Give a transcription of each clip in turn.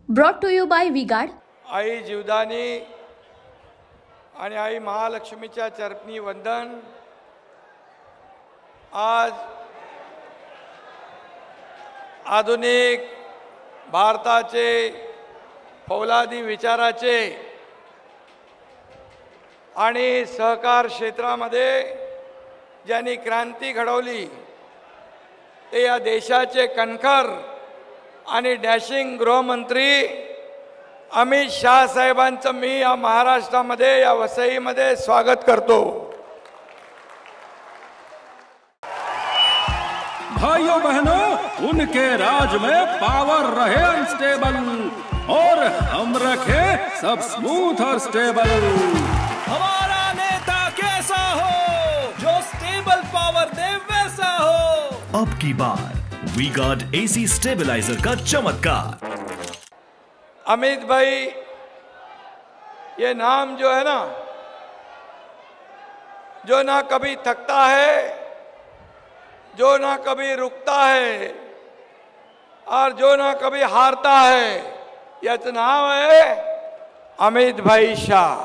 Brought to you by V-Guard. आई जीवदानी आणि आई महालक्ष्मीच्या चरणी वंदन। आज आधुनिक भारताचे फौलादी विचाराचे आणि सहकार क्षेत्रामध्ये ज्यांनी क्रांती घडवली ते या देशाचे कणखर आणि डॅशिंग गृहमंत्री अमित शाह साहेबांचं मी या महाराष्ट्रामध्ये या वसईमध्ये स्वागत करतो। भाइयों बहनों, उनके राज में पावर रहे अनस्टेबल और हम रखे सब स्मूथ और स्टेबल। हमारा नेता कैसा हो जो स्टेबल पावर दे वैसा हो। अब की बार V-Guard AC स्टेबलाइजर का चमत्कार। अमित भाई, ये नाम जो है ना, जो ना कभी थकता है, जो ना कभी रुकता है और जो ना कभी हारता है, याचं नाव है अमित भाई शाह।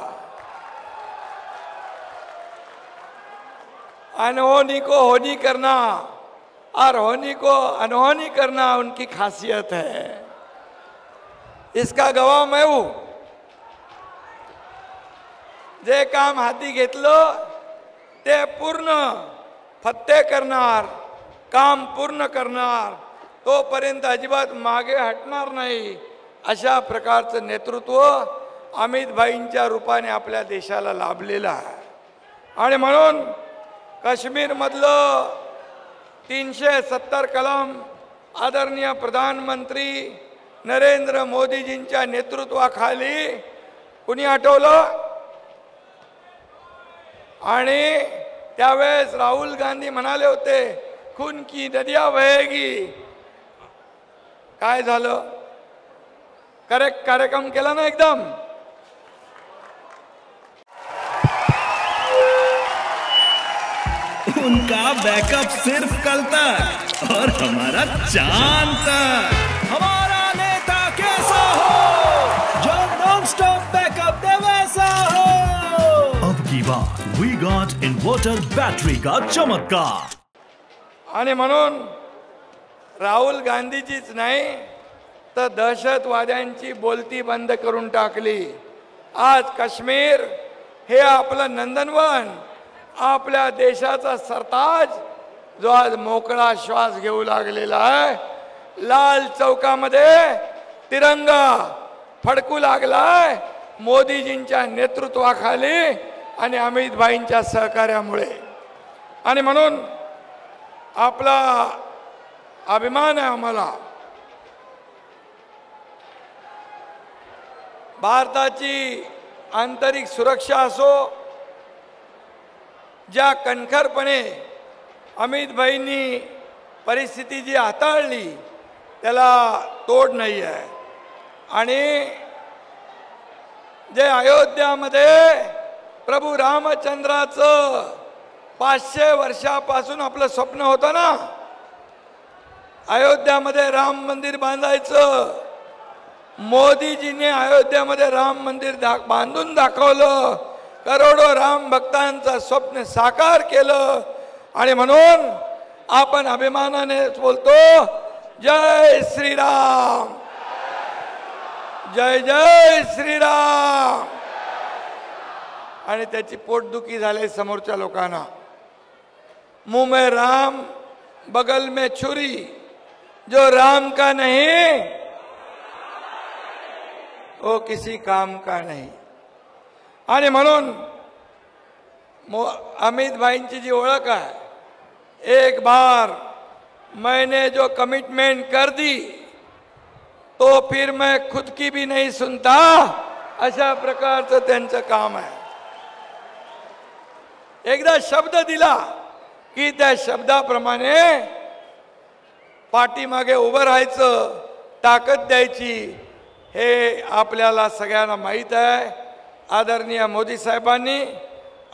अनहोनी को होनी करना और होनी को अनहोनी करना उनकी खासियत है। इसका गवाह मैं हूं। जे काम हाती घेतलं ते पूर्ण फत्ते करणार, काम पूर्ण करणार, तोपर्यंत अजिबात मागे हटणार नाही, अशा प्रकारचं नेतृत्व अमित भाईंच्या रूपाने आपल्या देशाला लाभलेलं आहे। आणि म्हणून काश्मीर मधलं 370 कलम आदरणीय प्रधानमंत्री नरेंद्र मोदीजींच्या नेतृत्वाखाली कुणी हटवलं? आणि त्यावेळेस राहुल गांधी म्हणाले होते खून की नदियां बहेगी। काय झालं? करेक्ट कार्यक्रम केला ना एकदम? उनका बैकअप सिर्फ कल तक और हमारा चांद तक। हमारा नेता कैसा हो जो नॉन स्टॉप बैकअप दे वैसा हो। अब की बार V-Guard इन्वर्टर बैटरी का चमत्कार। आणि म्हणून राहुल गांधीजीच नाही तर दहशतवाद्यांची बोलती बंद करून टाकली। आज काश्मीर हे आपलं नंदनवन, आपल्या देशाचा सरताज जो आज मोकळा श्वास घेऊ लागलेला आहे। लाल चौकामध्ये तिरंगा फडकू लागलाय मोदीजींच्या नेतृत्वाखाली आणि अमित भाईंच्या सहकार्यामुळे। आणि म्हणून आपला अभिमान आहे आम्हाला। भारताची आंतरिक सुरक्षा असो, ज्या कणखरपणे अमित भाईंनी परिस्थिती जी हाताळली त्याला तोड नाही आहे। आणि जे अयोध्यामध्ये प्रभू रामचंद्राचं 500 वर्षापासून आपलं स्वप्न होतं ना, अयोध्यामध्ये राम मंदिर बांधायचं। मोदीजीने अयोध्यामध्ये राम मंदिर बांधून दाखवलं, करोडो राम भक्तांचं स्वप्न साकार केलं। आणि म्हणून आपण अभिमानाने बोलतो जय श्रीराम, जय जय श्रीराम। आणि त्याची पोटदुखी झाली समोरच्या लोकांना। मुंह में राम बगल में छुरी, जो राम का नहीं वो किसी काम का नहीं। आणि म्हणून अमित भाईंची जी ओळख आहे, एक बार मैंने जो कमिटमेंट कर दी तो फिर मैं खुद की भी नहीं सुनता, अशा प्रकारचं त्यांचं काम आहे। एकदा शब्द दिला की त्या शब्दाप्रमाणे पाठीमागे उभं राहायचं, ताकद द्यायची, हे आपल्याला सगळ्यांना माहीत आहे। आदरणीय मोदी साहेबांनी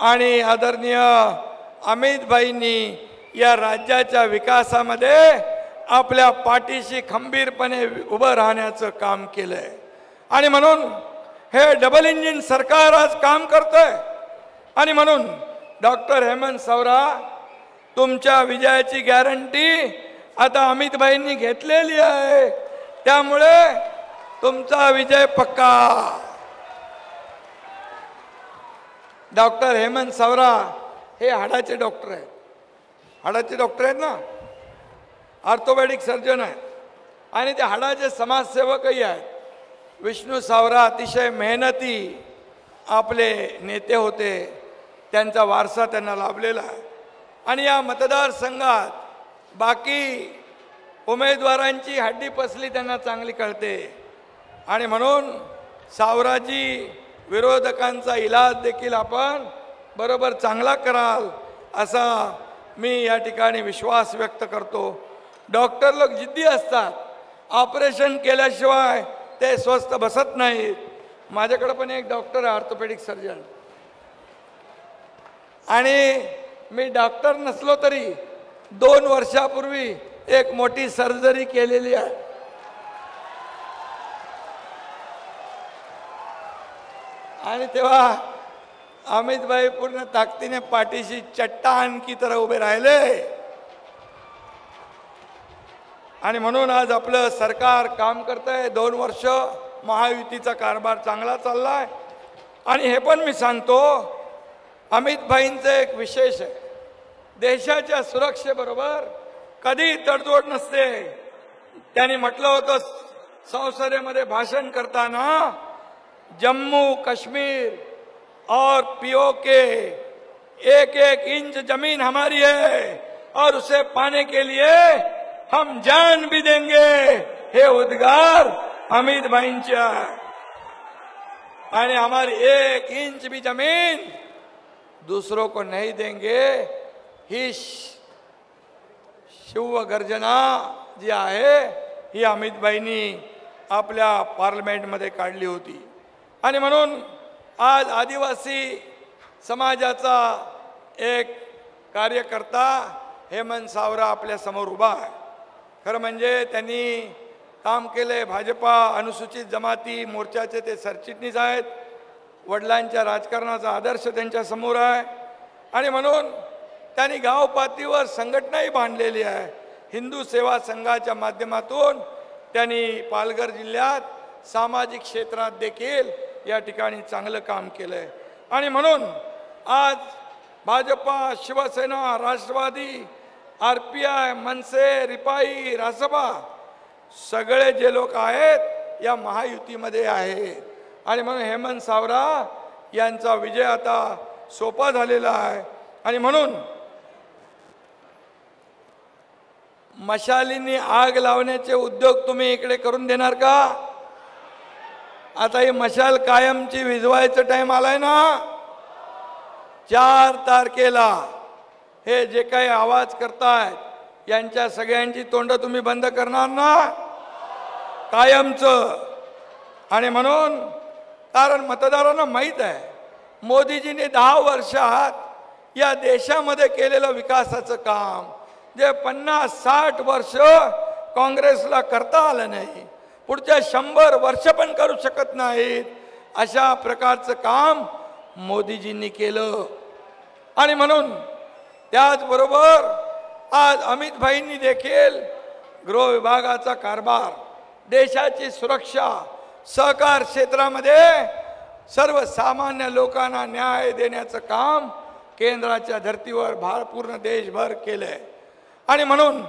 आणि आदरणीय अमित भाईंनी या राज्याच्या विकासामध्ये आपल्या पाठीशी खंबीरपणे उभं राहण्याचं काम केलंय. आणि म्हणून हे डबल इंजिन सरकार आज काम करतंय. आणि म्हणून डॉक्टर हेमंत सावरा, तुमच्या विजयाची गॅरंटी आता अमित भाईंनी घेतलेली आहे. त्यामुळे तुमचा विजय पक्का. डॉक्टर हेमंत सावरा हे हाडाचे डॉक्टर आहेत. हाडाचे डॉक्टर आहेत ना, ऑर्थोपेडिक सर्जन आहेत आणि ते हाडाचे समाजसेवकही आहेत. विष्णू सावरा अतिशय मेहनती आपले नेते होते. त्यांचा वारसा त्यांना लाभलेला आहे. आणि या मतदारसंघात बाकी उमेदवारांची हड्डी पसली त्यांना चांगली कळते. आणि म्हणून सावराजी विरोधकांचा इलाज देखील आपण बरोबर चांगला कराल असा मी या ठिकाणी विश्वास व्यक्त करतो. डॉक्टर लोक जिद्दी असतात. ऑपरेशन केल्याशिवाय ते स्वस्थ बसत नाहीत. माझ्याकडे पण एक डॉक्टर आहे, ऑर्थोपेडिक सर्जन. आणि मी डॉक्टर नसलो तरी 2 वर्षापूर्वी एक मोठी सर्जरी केलेली आहे. आणि तेव्हा अमित भाई पूर्ण ताकदीने पाठीशी चट्टान की तरह उभे राहिले. आणि म्हणून आज आपलं सरकार काम करतंय. 2 वर्ष महायुतीचा कारभार चांगला चाललाय. आणि हे पण मी सांगतो, अमित भाईंचं एक विशेष आहे. देशाच्या सुरक्षेबरोबर कधी तडजोड नसते. त्यांनी म्हटलं होतं संसदेमध्ये भाषण करताना, जम्मू कश्मीर और पीओके 1-1 इंच जमीन हमारी है और उसे पाने के लिए हम जान भी देंगे. हे उद्गार अमित भाईंचे आहे. आणि हमारी 1 इंच भी जमीन दूसरों को नहीं देंगे ही शिवगर्जना जी आहे ही अमित भाईंनी आपल्या पार्लमेंटमध्ये काढली होती. आणि म्हणून आज आदिवासी समाजाचा एक कार्यकर्ता हेमंत सावरा आपल्या समोर उभा आहे. खरं म्हणजे त्यांनी काम केले. भाजपा अनुसूचित जमाती मोर्चाचे ते सरचिटणीस आहेत. वडिलांच्या राजकारणाचा आदर्श त्यांच्या समोर आहे. आणि म्हणून त्यांनी गाव पातळीवर संघटनाही बांधलेली आहे. हिंदू सेवा संघाच्या माध्यमातून त्यांनी पालघर जिल्ह्यात सामाजिक क्षेत्रात देखील या ठिकाणी चांगलं काम केलंय. आणि म्हणून आज भाजपा, शिवसेना, राष्ट्रवादी, RPI, मनसे, रिपाई, रासपा सगळे जे लोक आहेत या महायुतीमध्ये आहेत. आणि म्हणून हेमंत सावरा यांचा विजय आता सोपा झालेला आहे. आणि म्हणून मशालींनी आग लावण्याचे उद्योग तुम्ही इकडे करून देणार का? आता ही मशाल कायमची विझवायचं टाइम आलाय ना. 4 तारखेला हे जे काही आवाज करतायत यांच्या सगळ्यांची तोंड तुम्ही बंद करणार ना कायमचं. आणि म्हणून कारण मतदारांना माहीत आहे मोदीजींनी 10 वर्षात या देशामध्ये केलेलं विकासाचं काम जे 50-60 वर्ष काँग्रेसला करता आलं नाही, पुढच्या 100 वर्ष पण करू शकत नाहीत, अशा प्रकारचं काम मोदीजींनी केलं. आणि म्हणून त्याचबरोबर आज अमित भाईंनी देखील गृह विभागाचा कारभार, देशाची सुरक्षा, सहकार क्षेत्रामध्ये सर्वसामान्य लोकांना न्याय देण्याचं काम केंद्राच्या धर्तीवर पूर्ण देशभर केलंय. आणि म्हणून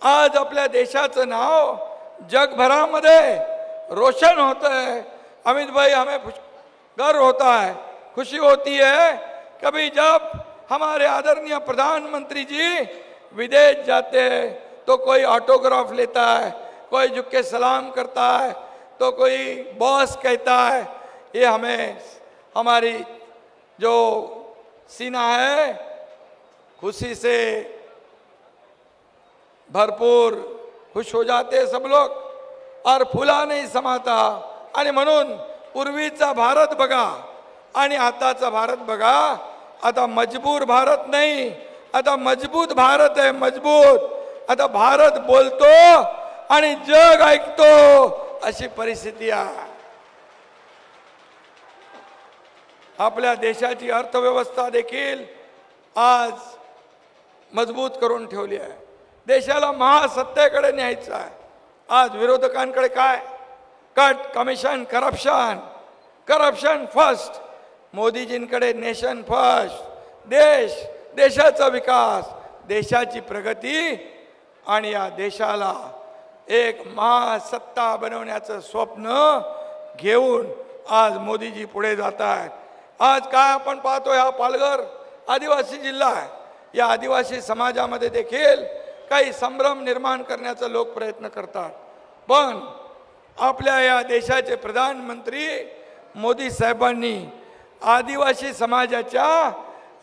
आज आपल्या देशाचं नाव जगभरामध्ये रोशन होत है. अमित भाई, हमें गर्व होता है, खुशी होती है कभी जब हमारे आदरणीय प्रधानमंत्री जी विदेश जाते हैं तो कोई ऑटोग्राफ लेता है, कोई झुक के सलाम करता है, तो कोई बॉस कहता है. ये हमें हमारी जो सीना है खुशी से भरपूर खुश हो जाते सब लोग और फुला नहीं समाता. आणि म्हणून पूर्वीचा भारत बघा आणि आताचा भारत बघा. आता मजबूर भारत नाही, आता मजबूत भारत आहे, मजबूत. आता भारत बोलतो आणि जग ऐकतो अशी परिस्थिती आहे. आपल्या देशाची अर्थव्यवस्था देखील आज मजबूत करून ठेवली आहे. देशाला महासत्तेकडे न्यायचं आहे. आज विरोधकांकडे काय? Cut, commission, corruption, corruption first. मोदीजींकडे नेशन फर्स्ट, देशाचा विकास, देशाची प्रगती आणि या देशाला एक महासत्ता बनवण्याचं स्वप्न घेऊन आज मोदीजी पुढे जात आहेत. आज काय आपण पाहतोय, हा पालघर आदिवासी जिल्हा आहे. या आदिवासी समाजामध्ये देखील काही संभ्रम निर्माण करण्याचा लोक प्रयत्न करतात. पण आपल्या या देशाचे प्रधानमंत्री मोदी साहेबांनी आदिवासी समाजाच्या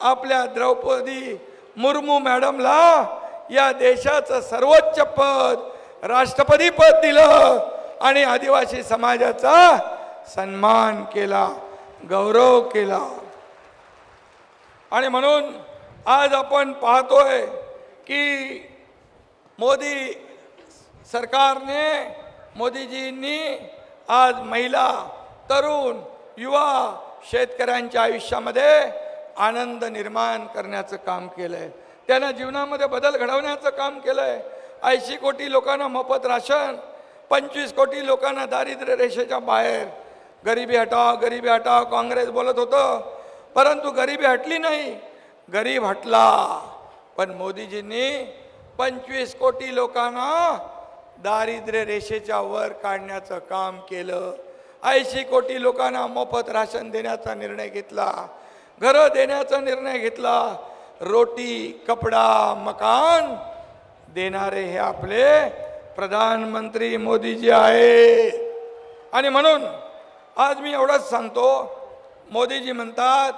आपल्या द्रौपदी मुर्मू मॅडमला या देशाचं सर्वोच्च पद, राष्ट्रपती पद दिलं आणि आदिवासी समाजाचा सन्मान केला, गौरव केला. आणि म्हणून आज आपण पाहतोय की मोदी सरकारने, मोदीजींनी आज महिला, तरुण, युवा, शेतकऱ्यांच्या आयुष्यामध्ये आनंद निर्माण करण्याचं काम केलंय. त्यांना जीवनामध्ये बदल घडवण्याचं काम केलंय. 80 कोटी लोकांना मोफत राशन, 25 कोटी लोकांना दारिद्र्य रेषेच्या बाहेर. गरिबी हटाव, गरिबी हटाव काँग्रेस बोलत होतं, परंतु गरिबी हटली नाही, गरीब हटला. पण मोदीजींनी 25 कोटी लोकांना दारिद्र्य रेषेच्या वर काढण्याचं काम केलं. 80 कोटी लोकांना मोफत राशन देण्याचा निर्णय घेतला, घरं देण्याचा निर्णय घेतला. रोटी, कपडा, मकान देणारे हे आपले प्रधानमंत्री मोदीजी आहे. आणि म्हणून आज मी एवढंच सांगतो, मोदीजी म्हणतात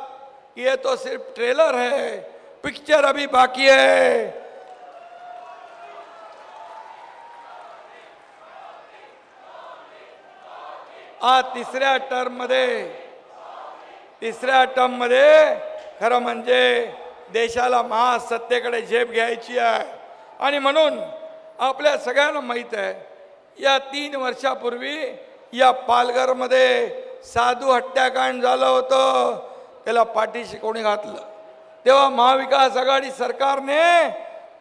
कि ये तो सिर्फ ट्रेलर है, पिक्चर अभी बाकी है. आज तिसऱ्या टर्म मध्ये खरं म्हणजे देशाला महासत्तेकडे झेप घ्यायची आहे. आणि म्हणून आपल्या सगळ्यांना माहीत आहे, या 3 वर्षापूर्वी या पालघरमध्ये साधू हत्याकांड झालं होतं. त्याला पाठीशी कोणी घातलं? तेव्हा महाविकास आघाडी सरकारने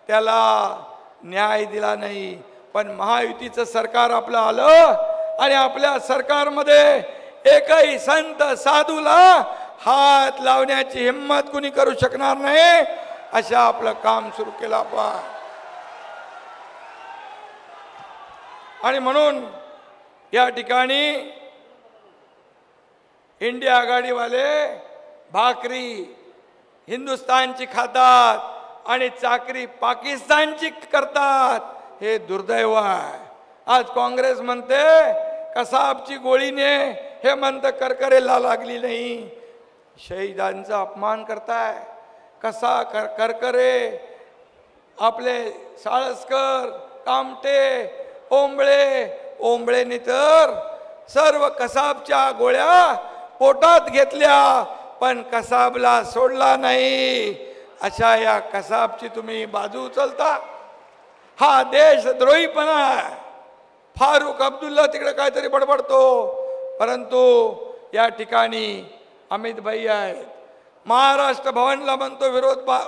त्याला न्याय दिला नाही. पण महायुतीचं सरकार आपलं आलं आणि आपल्या सरकारमध्ये एकही संत साधूला हात लावण्याची हिम्मत कुणी करू शकणार नाही, अशा आपलं काम सुरू केलं आपण. आणि म्हणून या ठिकाणी इंडिया आघाडीवाले भाकरी हिंदुस्थानची खातात आणि चाकरी पाकिस्तानची करतात. हे दुर्दैव आहे. आज काँग्रेस म्हणते कसाबची गोळीने हे म्हणतं करकरेला लागली नाही. शहीदांचा अपमान करताय. कसा करकरे, आपले साळसकर, कामटे, ओंबळेने तर सर्व कसाबच्या गोळ्या पोटात घेतल्या, पण कसाबला सोडला नाही. अशा या कसाबची तुम्ही बाजू उचलता. हा देशद्रोहीपणा आहे. फारुख अब्दुल्ला तिकडे काहीतरी बडबडतो, परंतु या ठिकाणी अमित भाई आहेत. महाराष्ट्र भवनला म्हणतो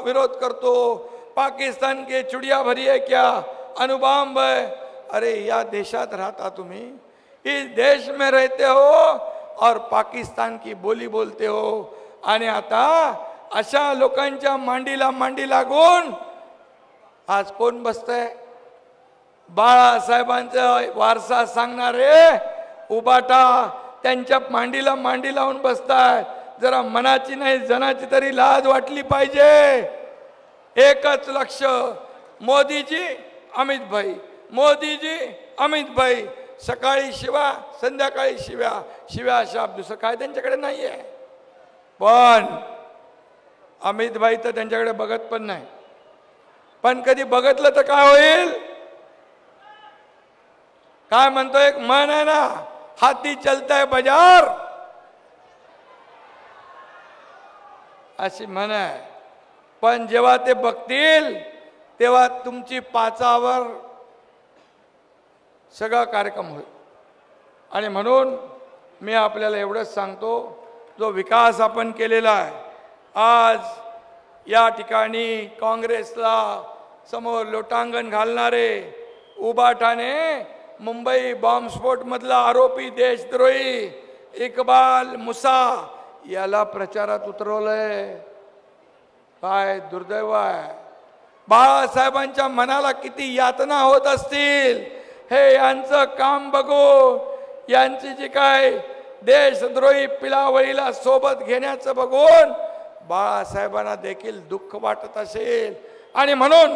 विरोध करतो. पाकिस्तान के चुड़िया भरी है क्या, अणुबॉम्ब है. अरे या देशात राहता तुम्ही, इस देश में रहते हो और पाकिस्तान की बोली बोलते हो. आणि आता अशा लोकांच्या मांडीला मांडी लागून आज कोण बसतंय? बाळासाहेबांचा वारसा सांगणारे उबाटा त्यांच्या मांडीला मांडी लावून बसतायत. जरा मनाची नाही जनाची तरी लाज वाटली पाहिजे. एकच लक्ष, मोदीजी अमित भाई, मोदीजी अमित भाई. सकाळी शिवा, संध्याकाळी शिव्या, शिव्या शाप, दुसरं काय त्यांच्याकडे नाहीये. पण अमित भाई तर त्यांच्याकडे बघत पण नाही. पण कधी बघितलं तर काय होईल? काय म्हणतो एक मन आहे ना, हाती चलताय बाजार, अशी म्हण आहे. पण जेव्हा ते बघतील तेव्हा तुमची पाचावर सगळा कार्यक्रम होईल. आणि म्हणून मी आपल्याला एवढंच सांगतो, जो विकास आपण केलेला आहे, आज या ठिकाणी काँग्रेसला समोर लोटांगण घालणारे उबाठाने मुंबई बॉम्बस्फोटमधला आरोपी देशद्रोही इक्बाल मुसा याला प्रचारात उतरवलंय. काय दुर्दैव आहे. बाळासाहेबांच्या मनाला किती यातना होत असतील हे यांचं काम बघून, यांची जी काय देशद्रोही पिलावळीला सोबत घेण्याचं बघून बाळासाहेबांना देखील दुःख वाटत असेल. आणि म्हणून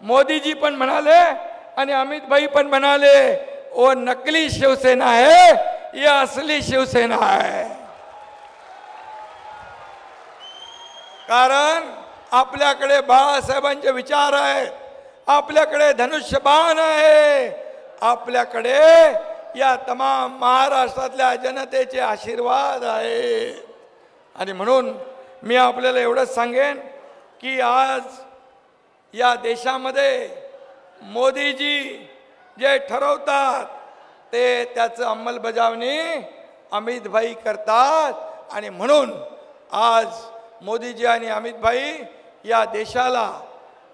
मोदीजी पण म्हणाले आणि अमित भाई पण म्हणाले, ओ नकली शिवसेना आहे, ही असली शिवसेना आहे. कारण आपल्याकडे बाळासाहेबांचे विचार आहेत, आपल्याकडे धनुष्यबाण आहे, आपल्याकडे या तमाम महाराष्ट्रातल्या जनतेचे आशीर्वाद आहे. आणि म्हणून मी आपल्याला एवढंच सांगेन की आज या देशामध्ये मोदीजी जे ठरवतात ते त्याचं अंमलबजावणी अमित भाई करतात. आणि म्हणून आज मोदीजी आणि अमित भाई या देशाला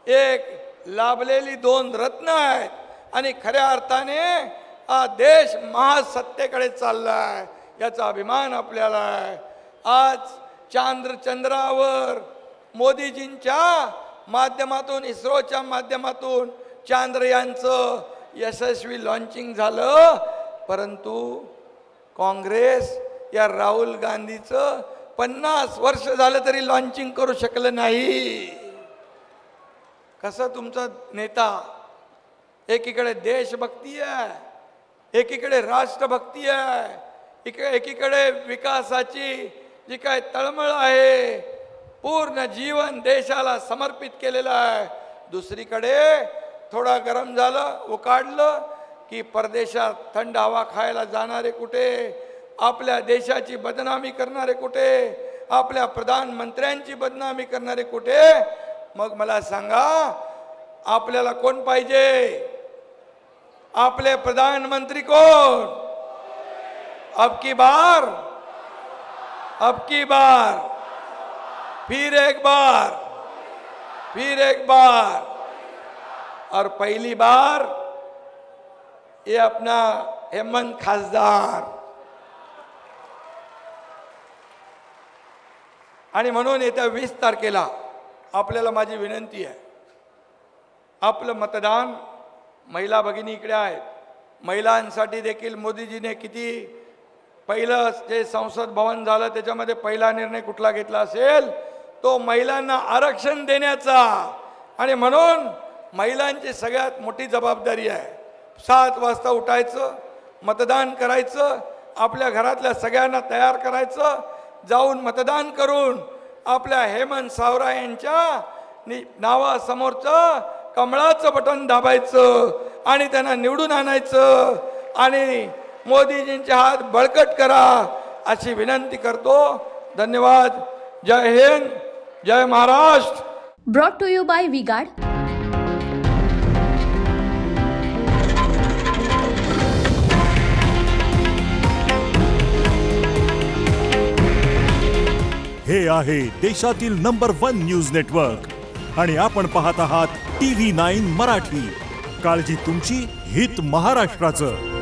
एक लाभलेली दोन रत्न आहेत. आणि खऱ्या अर्थाने हा देश महासत्तेकडे चाललाय, याचा अभिमान आपल्याला आहे. आज चंद्रावर मोदीजींच्या माध्यमातून, इस्रोच्या माध्यमातून चांद्रयानचं यशस्वी लॉन्चिंग झालं. परंतु काँग्रेस या राहुल गांधीचं 50 वर्ष झालं तरी लॉन्चिंग करू शकलं नाही. कसं तुमचा नेता एकीकडे देशभक्ती आहे, एकीकडे राष्ट्रभक्ती आहे, एकीकडे विकासाची जी काय तळमळ आहे, पूर्ण जीवन देशाला समर्पित केलेलं आहे, दुसरीकडे थोडा गरम झालं उकाडलं की परदेशात थंड हवा खायला जाणारे कुठे, आपल्या देशाची बदनामी करणारे कुठे, आपल्या प्रधानमंत्र्यांची बदनामी करणारे कुठे. मग मला सांगा आपल्याला कोण पाहिजे? आपले प्रधानमंत्री कोण? अब की बार फिर एक बार और पहली बार ये अपना हेमंत खासदार. आणि म्हणून येत्या 20 तारखेला आपल्याला माझी विनंती आहे, आपलं मतदान महिला भगिनी इकडे आहेत, महिलांसाठी देखील मोदीजीने किती पहिलं जे संसद भवन झालं त्याच्यामध्ये पहिला निर्णय कुठला घेतला असेल तो महिलांना आरक्षण देण्याचा. आणि म्हणून महिलांची सगळ्यात मोठी जबाबदारी आहे 7 वाजता उठायचं, मतदान करायचं, आपल्या घरातल्या सगळ्यांना तयार करायचं, जाऊन मतदान करून आपल्या हेमंत सावरा यांच्या नावासमोरचं कमळाचं बटन दाबायचं आणि त्यांना निवडून आणायचं आणि मोदीजींचे हात बळकट करा अशी विनंती करतो. धन्यवाद. जय हिंद, जय Maharashtra. Brought to you by V-Guard. हे आहे देशातील नंबर 1 न्यूज नेटवर्क आणि आपण पाहत आहात TV9 मराठी. काळजी तुमची, हित महाराष्ट्राचं.